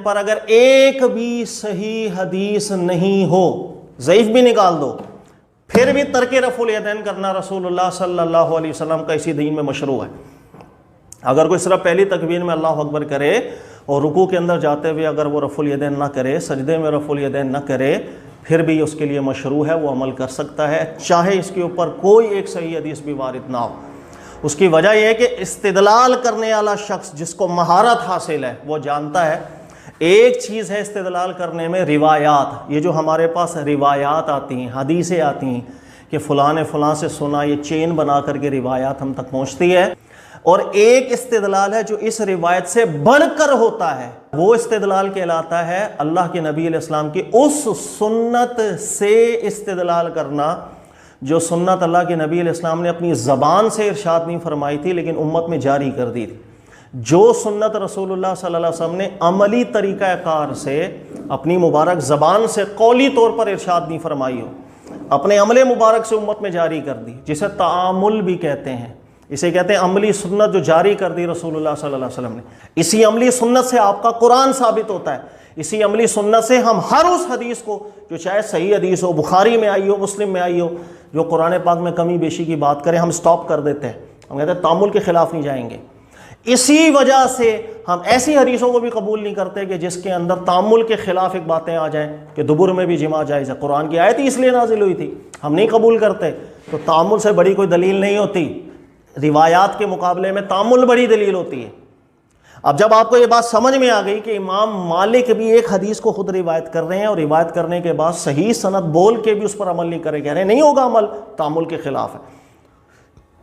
پر اگر ایک بھی صحیح حدیث نہیں ہو، ضعیف بھی نکال دو، پھر بھی ترک رفع الیدین کرنا رسول اللہ صلی اللہ علیہ وسلم کا اسی دین میں مشروع ہے۔ اگر کوئی صرف پہلی تکبیر میں اللہ اکبر کرے اور رکوع کے اندر جاتے ہوئے اگر وہ رفع الیدین نہ کرے، سجدے میں رفع الیدین نہ کرے، پھر بھی اس کے لیے مشروع ہے، وہ عمل کر سکتا ہے، چاہے اس کے اوپر کوئی ایک صحیح حدیث بھی وارد نہ ہو۔ اس کی وجہ یہ ہے کہ استدلال کرنے والا شخص جس کو مہارت حاصل ہے وہ جانتا ہے ایک چیز ہے استدلال کرنے میں روایات، یہ جو ہمارے پاس روایات آتی ہیں، حدیثیں آتی ہیں کہ فلاں نے فلاں سے سنا، یہ چین بنا کر کے روایات ہم تک پہنچتی ہے، اور ایک استدلال ہے جو اس روایت سے بڑھ کر ہوتا ہے، وہ استدلال کہلاتا ہے اللہ کے نبی علیہ السلام کی اس سنت سے استدلال کرنا جو سنت اللہ کے نبی علیہ السلام نے اپنی زبان سے ارشاد نہیں فرمائی تھی لیکن امت میں جاری کر دی تھی۔ جو سنت رسول اللہ صلی اللہ علیہ وسلم نے عملی طریقہ کار سے اپنی مبارک زبان سے قولی طور پر ارشاد نہیں فرمائی ہو، اپنے عمل مبارک سے امت میں جاری کر دی، جسے تعامل بھی کہتے ہیں، اسے کہتے ہیں عملی سنت جو جاری کر دی رسول اللہ صلی اللہ علیہ وسلم نے۔ اسی عملی سنت سے آپ کا قرآن ثابت ہوتا ہے، اسی عملی سنت سے ہم ہر اس حدیث کو جو چاہے صحیح حدیث ہو، بخاری میں آئی ہو، مسلم میں آئی ہو، جو قرآن پاک میں کمی بیشی کی بات کریں ہم سٹاپ کر دیتے ہیں، ہم کہتے ہیں تعامل کے خلاف نہیں جائیں گے۔ اسی وجہ سے ہم ایسی حدیثوں کو بھی قبول نہیں کرتے کہ جس کے اندر تعامل کے خلاف ایک باتیں آ جائیں کہ دبر میں بھی جماع جائز ہے، قرآن کی آیت ہی اس لیے نازل ہوئی تھی، ہم نہیں قبول کرتے۔ تو تعامل سے بڑی کوئی دلیل نہیں ہوتی، روایات کے مقابلے میں تعامل بڑی دلیل ہوتی ہے۔ اب جب آپ کو یہ بات سمجھ میں آ گئی کہ امام مالک بھی ایک حدیث کو خود روایت کر رہے ہیں اور روایت کرنے کے بعد صحیح سند بول کے بھی اس پر عمل نہیں کرے، کہہ رہے ہیں نہیں ہوگا عمل، تعامل کے خلاف ہے،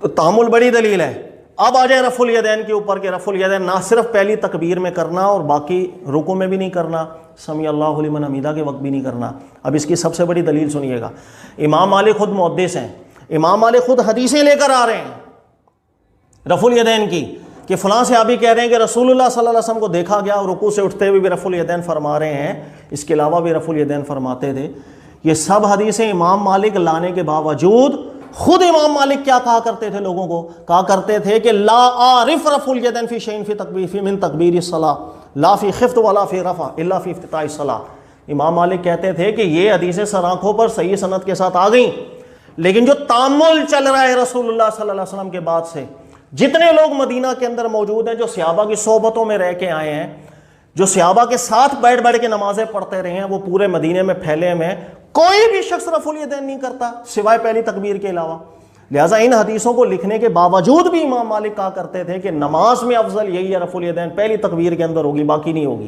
تو تعامل بڑی دلیل ہے۔ اب آ جائے رفع الیدین کے اوپر کہ رفع الیدین نہ صرف پہلی تکبیر میں کرنا اور باقی رکوع میں بھی نہیں کرنا، سمیع اللہ لمن حمیدہ کے وقت بھی نہیں کرنا۔ اب اس کی سب سے بڑی دلیل سنیے گا، امام مالک خود محدث ہیں، امام مالک خود حدیثیں لے کر آ رہے ہیں رفع الیدین کی کہ فلاں صحابی کہہ رہے ہیں کہ رسول اللہ صلی اللہ علیہ وسلم کو دیکھا گیا اور رکوع سے اٹھتے ہوئے بھی رفع الیدین فرما رہے ہیں، اس کے علاوہ بھی رفع الیدین فرماتے تھے۔ یہ سب حدیثیں امام مالک لانے کے باوجود خود امام مالک کیا کہا کرتے تھے، لوگوں کو کہا کرتے تھے کہ لا اعرف رفع الیدین فی شیء فی تکبیر فی من تکبیر الصلاۃ لا فی خفت ولا فی رفع الا فی افتتاح الصلاۃ۔ امام مالک کہتے تھے کہ یہ حدیثیں سر آنکھوں پر صحیح سند کے ساتھ آ گئیں، لیکن جو تعامل چل رہا ہے رسول اللہ صلی اللہ علیہ وسلم کے بعد سے، جتنے لوگ مدینہ کے اندر موجود ہیں جو صحابہ کی صحبتوں میں رہ کے آئے ہیں، جو صحابہ کے ساتھ بیٹھ بیٹھ کے نمازیں پڑھتے رہے ہیں، وہ پورے مدینے میں پھیلے ہوئے ہیں، کوئی بھی شخص رفع الیدین نہیں کرتا سوائے پہلی تکبیر کے علاوہ۔ لہٰذا ان حدیثوں کو لکھنے کے باوجود بھی امام مالک کہا کرتے تھے کہ نماز میں افضل یہی ہے رفع الیدین پہلی تکبیر کے اندر ہوگی، باقی نہیں ہوگی۔